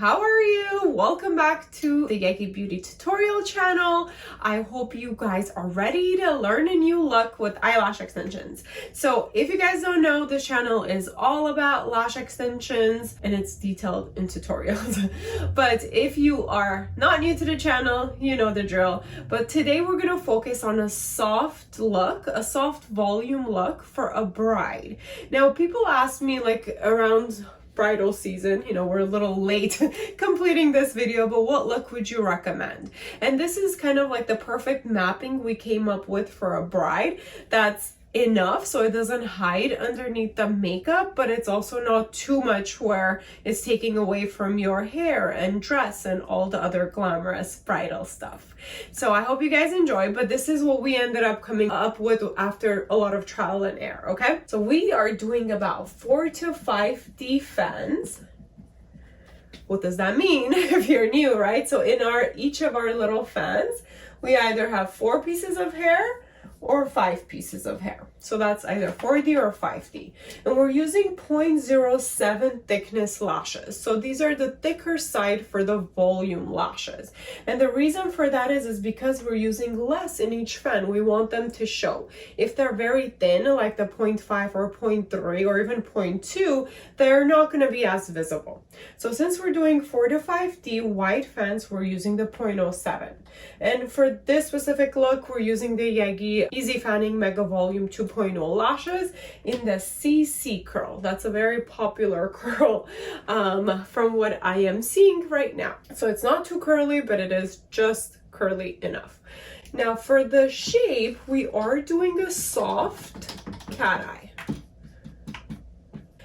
how are you? Welcome back to the Yegi Beauty tutorial channel. I hope you guys are ready to learn a new look with eyelash extensions. So if you guys don't know, this channel is all about lash extensions and it's detailed in tutorials. But if you are not new to the channel, you know the drill. But today we're gonna focus on a soft look, a soft volume look for a bride. Now people ask me like around bridal season, you know, we're a little late completing this video, but what look would you recommend? And this is kind of like the perfect mapping we came up with for a bride that's enough so it doesn't hide underneath the makeup, but it's also not too much where it's taking away from your hair and dress and all the other glamorous bridal stuff. So I hope you guys enjoy, but this is what we ended up coming up with after a lot of trial and error, okay? So we are doing about 4 to 5D fans. What does that mean if you're new, right? So in each of our little fans, we either have 4 pieces of hair or 5 pieces of hair. So that's either 4D or 5D. And we're using 0.07 thickness lashes. So these are the thicker side for the volume lashes. And the reason for that is because we're using less in each fan. We want them to show. If they're very thin, like the 0.5 or 0.3 or even 0.2, they're not gonna be as visible. So since we're doing 4 to 5D wide fans, we're using the 0.07. And for this specific look, we're using the Yegi Easy Fanning Mega Volume 2.0 lashes in the CC curl. That's a very popular curl from what I am seeing right now. So it's not too curly, but it is just curly enough. Now for the shape, we are doing a soft cat eye.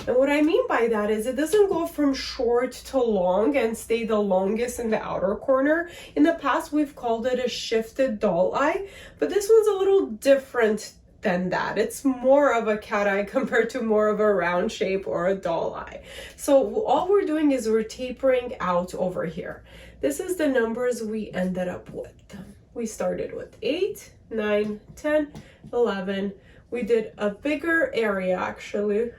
And what I mean by that is it doesn't go from short to long and stay the longest in the outer corner. In the past, we've called it a shifted doll eye, but this one's a little different than that. It's more of a cat eye compared to more of a round shape or a doll eye. So all we're doing is we're tapering out over here. This is the numbers we ended up with. We started with 8, 9, 10, 11. We did a bigger area actually.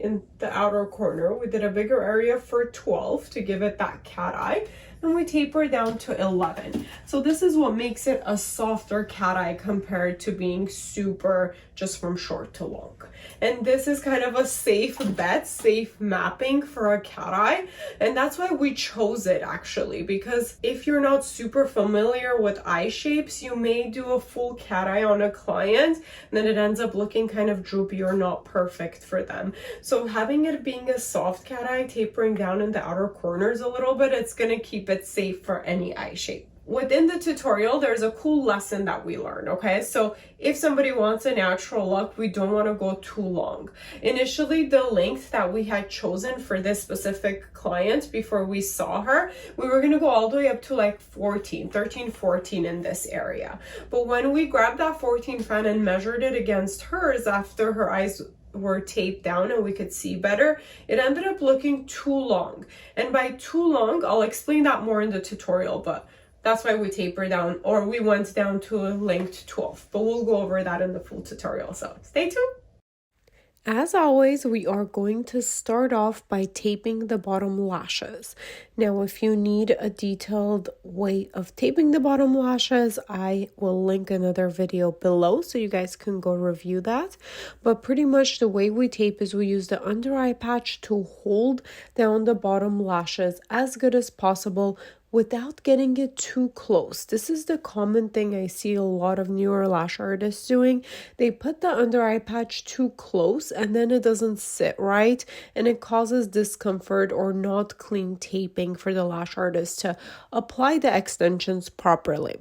In the outer corner, we did a bigger area for 12 to give it that cat eye, and we taper down to 11. So this is what makes it a softer cat eye compared to being super just from short to long. And this is kind of a safe bet, safe mapping for a cat eye. And that's why we chose it actually, because if you're not super familiar with eye shapes, you may do a full cat eye on a client, and then it ends up looking kind of droopy or not perfect for them. So having it being a soft cat eye, tapering down in the outer corners a little bit, it's gonna keep it safe for any eye shape. Within the tutorial, there's a cool lesson that we learned, okay? So if somebody wants a natural look, we don't want to go too long. Initially, the length that we had chosen for this specific client before we saw her, we were going to go all the way up to like 13, 14 in this area. But when we grabbed that 14 fan and measured it against hers after her eyes were taped down and we could see better, it ended up looking too long. And by too long, I'll explain that more in the tutorial, but that's why we taper down, or we went down to a length 12, but we'll go over that in the full tutorial, so stay tuned. As always, we are going to start off by taping the bottom lashes. Now, if you need a detailed way of taping the bottom lashes, I will link another video below so you guys can go review that. But pretty much the way we tape is we use the under eye patch to hold down the bottom lashes as good as possible without getting it too close. This is the common thing I see a lot of newer lash artists doing. They put the under eye patch too close and then it doesn't sit right and it causes discomfort or not clean taping for the lash artist to apply the extensions properly.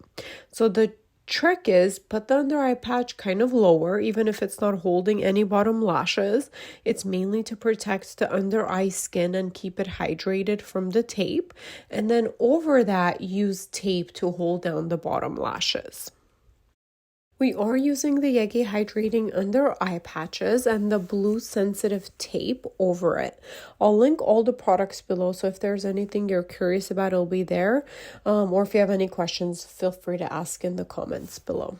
So the trick is put the under eye patch kind of lower, even if it's not holding any bottom lashes. It's mainly to protect the under eye skin and keep it hydrated from the tape. And then over that, use tape to hold down the bottom lashes. We are using the Yegi Hydrating Under Eye Patches and the blue sensitive tape over it. I'll link all the products below, so if there's anything you're curious about, it'll be there. Or if you have any questions, feel free to ask in the comments below.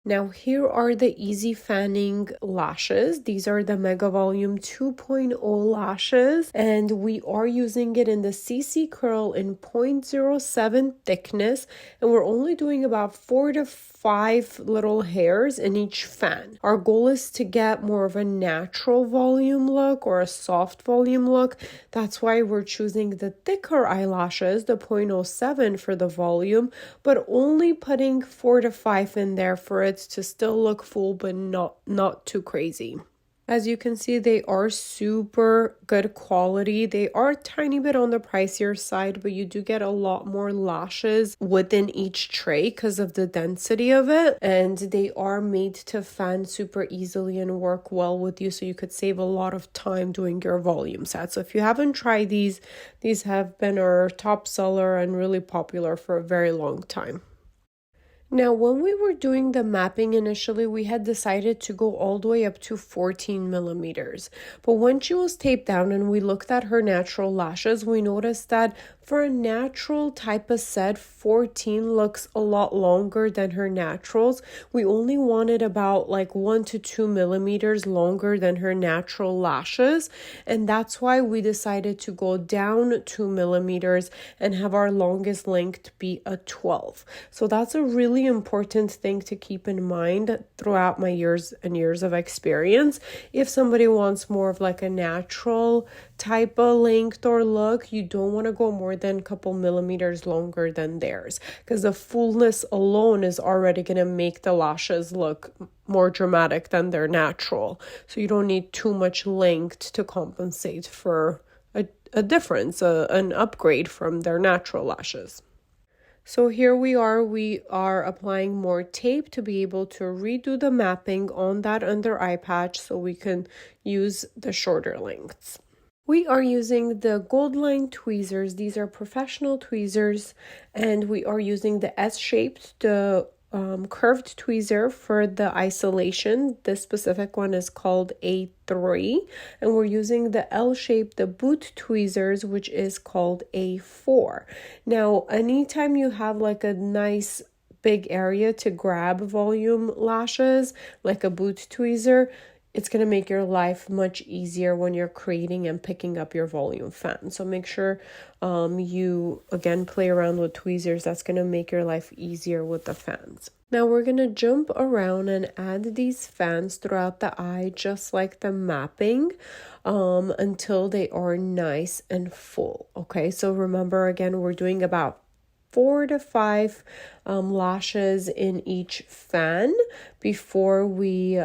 Now here are the Easy Fanning lashes. These are the Mega Volume 2.0 lashes, and we are using it in the CC curl in 0.07 thickness, and we're only doing about 4 to 5 little hairs in each fan. Our goal is to get more of a natural volume look or a soft volume look. That's why we're choosing the thicker eyelashes, the 0.07 for the volume, but only putting 4 to 5 in there for it to still look full but not too crazy. As you can see, they are super good quality. They are a tiny bit on the pricier side, but you do get a lot more lashes within each tray because of the density of it. And they are made to fan super easily and work well with you, so you could save a lot of time doing your volume set. So if you haven't tried these have been our top seller and really popular for a very long time. Now, when we were doing the mapping initially, we had decided to go all the way up to 14 millimeters. But when she was taped down and we looked at her natural lashes, we noticed that for a natural type of set, 14 looks a lot longer than her naturals. We only wanted about like 1 to 2 millimeters longer than her natural lashes. And that's why we decided to go down 2 millimeters and have our longest length be a 12. So that's a really important thing to keep in mind throughout my years and years of experience. If somebody wants more of like a natural type of length or look, you don't want to go more than a couple millimeters longer than theirs, because the fullness alone is already going to make the lashes look more dramatic than their natural. So you don't need too much length to compensate for a difference, an upgrade from their natural lashes. So here we are applying more tape to be able to redo the mapping on that under eye patch so we can use the shorter lengths. We are using the Gold Line tweezers. These are professional tweezers, and we are using the S-shaped, the curved tweezer for the isolation. This specific one is called A3, and we're using the L-shaped, the boot tweezers, which is called A4. Now, anytime you have like a nice big area to grab volume lashes, like a boot tweezer, it's going to make your life much easier when you're creating and picking up your volume fan. So make sure you, again, play around with tweezers. That's going to make your life easier with the fans. Now we're going to jump around and add these fans throughout the eye, just like the mapping, until they are nice and full. Okay, so remember, again, we're doing about 4 to 5 lashes in each fan before we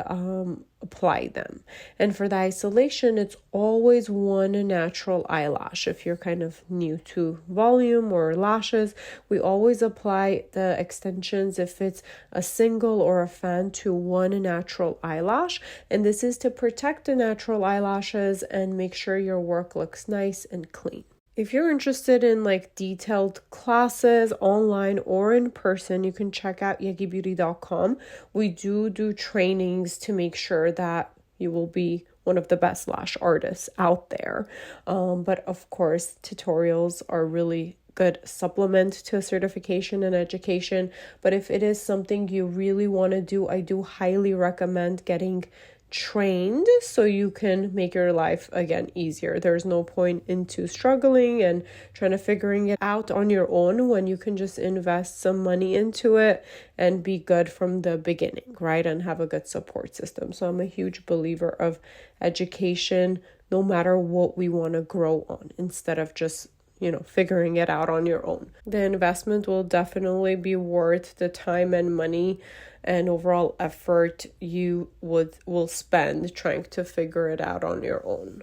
apply them. And for the isolation, it's always one natural eyelash. If you're kind of new to volume or lashes, we always apply the extensions, if it's a single or a fan, to one natural eyelash. And this is to protect the natural eyelashes and make sure your work looks nice and clean. If you're interested in like detailed classes online or in person, you can check out yegibeauty.com. We do trainings to make sure that you will be one of the best lash artists out there. But of course, tutorials are really good supplement to a certification and education. But if it is something you really want to do, I do highly recommend getting trained so you can make your life again easier. There's no point into struggling and trying to figuring it out on your own when you can just invest some money into it and be good from the beginning, right? And have a good support system. So I'm a huge believer of education, no matter what we want to grow on, instead of just figuring it out on your own. The investment will definitely be worth the time and money and overall effort you will spend trying to figure it out on your own.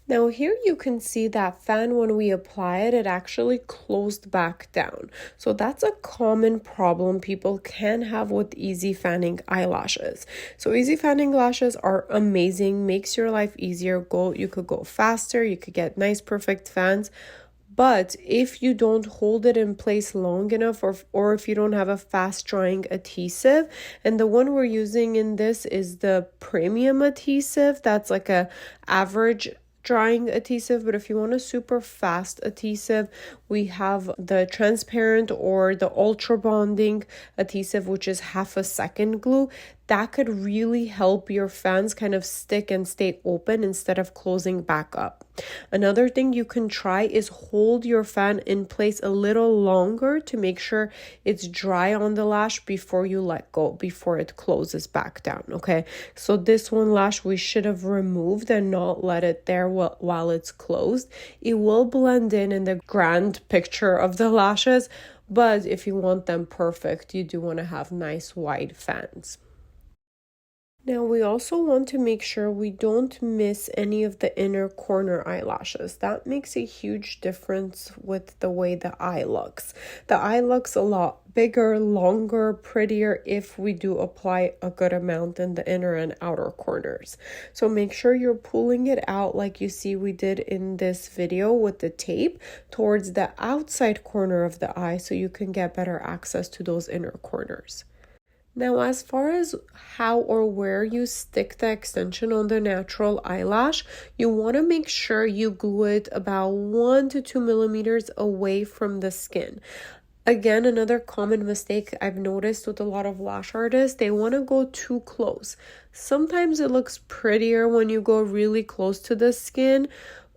Now here you can see that fan, when we apply it, it actually closed back down. So that's a common problem people can have with easy fanning eyelashes. So easy fanning lashes are amazing, makes your life easier. You could go faster, you could get nice perfect fans. But if you don't hold it in place long enough, or if you don't have a fast drying adhesive, and the one we're using in this is the premium adhesive, that's like a average drying adhesive, but if you want a super fast adhesive, We have the transparent or the ultra bonding adhesive, which is 1/2 second glue. That could really help your fans kind of stick and stay open instead of closing back up. Another thing you can try is hold your fan in place a little longer to make sure it's dry on the lash before you let go, before it closes back down, okay? So this one lash we should have removed and not let it there while it's closed. It will blend in the grand picture of the lashes, but if you want them perfect, you do want to have nice wide fans. Now we also want to make sure we don't miss any of the inner corner eyelashes. That makes a huge difference with the way the eye looks. The eye looks a lot bigger, longer, prettier if we do apply a good amount in the inner and outer corners. So make sure you're pulling it out like you see we did in this video with the tape towards the outside corner of the eye so you can get better access to those inner corners. Now, as far as how or where you stick the extension on the natural eyelash, you want to make sure you glue it about 1 to 2 millimeters away from the skin. Again, another common mistake I've noticed with a lot of lash artists, they want to go too close. Sometimes it looks prettier when you go really close to the skin,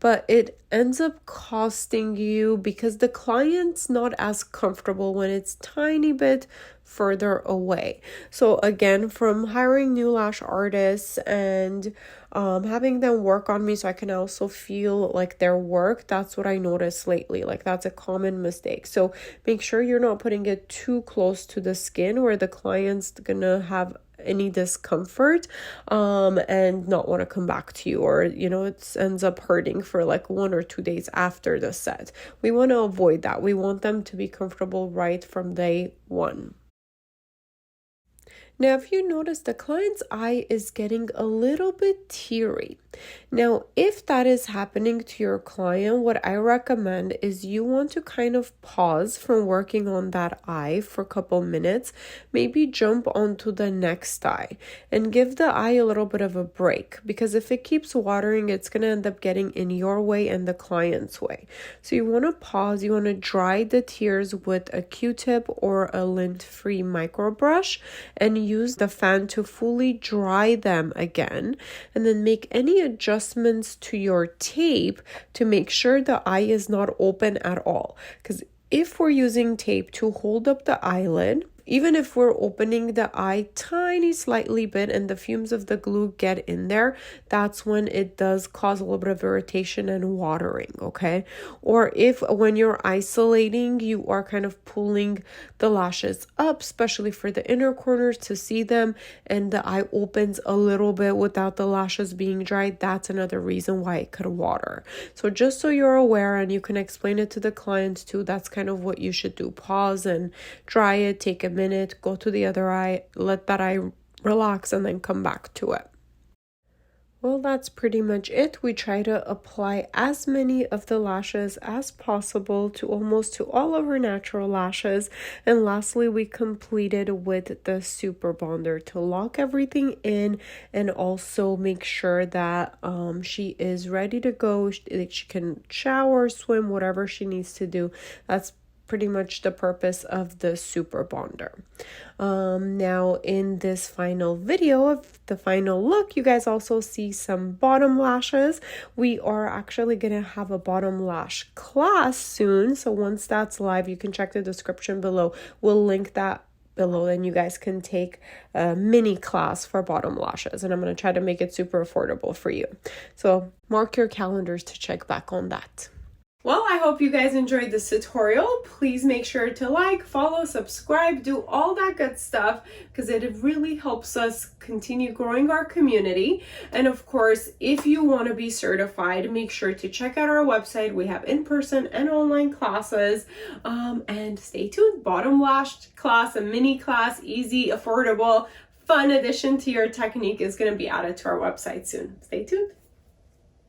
but it ends up costing you because the client's not as comfortable when it's tiny bit further away. So again, from hiring new lash artists and having them work on me so I can also feel like their work, that's what I noticed lately. Like that's a common mistake. So make sure you're not putting it too close to the skin where the client's gonna have any discomfort and not want to come back to you, or it ends up hurting for like 1 or 2 days after the set. We want to avoid that. We want them to be comfortable right from day one. Now, if you notice, the client's eye is getting a little bit teary. Now, if that is happening to your client, what I recommend is you want to kind of pause from working on that eye for a couple minutes, maybe jump onto the next eye and give the eye a little bit of a break, because if it keeps watering, it's going to end up getting in your way and the client's way. So you want to pause, you want to dry the tears with a Q-tip or a lint-free micro brush and use the fan to fully dry them again, and then make any adjustments to your tape to make sure the eye is not open at all. Because if we're using tape to hold up the eyelid, even if we're opening the eye tiny slightly bit and the fumes of the glue get in there, that's when it does cause a little bit of irritation and watering, okay? Or if when you're isolating, you are kind of pulling the lashes up, especially for the inner corners to see them, and the eye opens a little bit without the lashes being dried, that's another reason why it could water. So just so you're aware and you can explain it to the clients too, that's kind of what you should do. Pause and dry it, take a minute, go to the other eye, let that eye relax, and then come back to it. Well, that's pretty much it. We try to apply as many of the lashes as possible to almost to all of her natural lashes. And lastly, we completed with the super bonder to lock everything in and also make sure that she is ready to go. She can shower, swim, whatever she needs to do. That's pretty much the purpose of the super bonder. Now in this final video of the final look, you guys also see some bottom lashes. We are actually gonna have a bottom lash class soon, so once that's live, you can check the description below. We'll link that below, and you guys can take a mini class for bottom lashes, and I'm going to try to make it super affordable for you. So mark your calendars to check back on that. Well, I hope you guys enjoyed this tutorial. Please make sure to like, follow, subscribe, do all that good stuff, because it really helps us continue growing our community. And of course, if you want to be certified, make sure to check out our website. We have in-person and online classes. And stay tuned. Bottom lash class, a mini class, easy, affordable, fun addition to your technique is going to be added to our website soon. Stay tuned.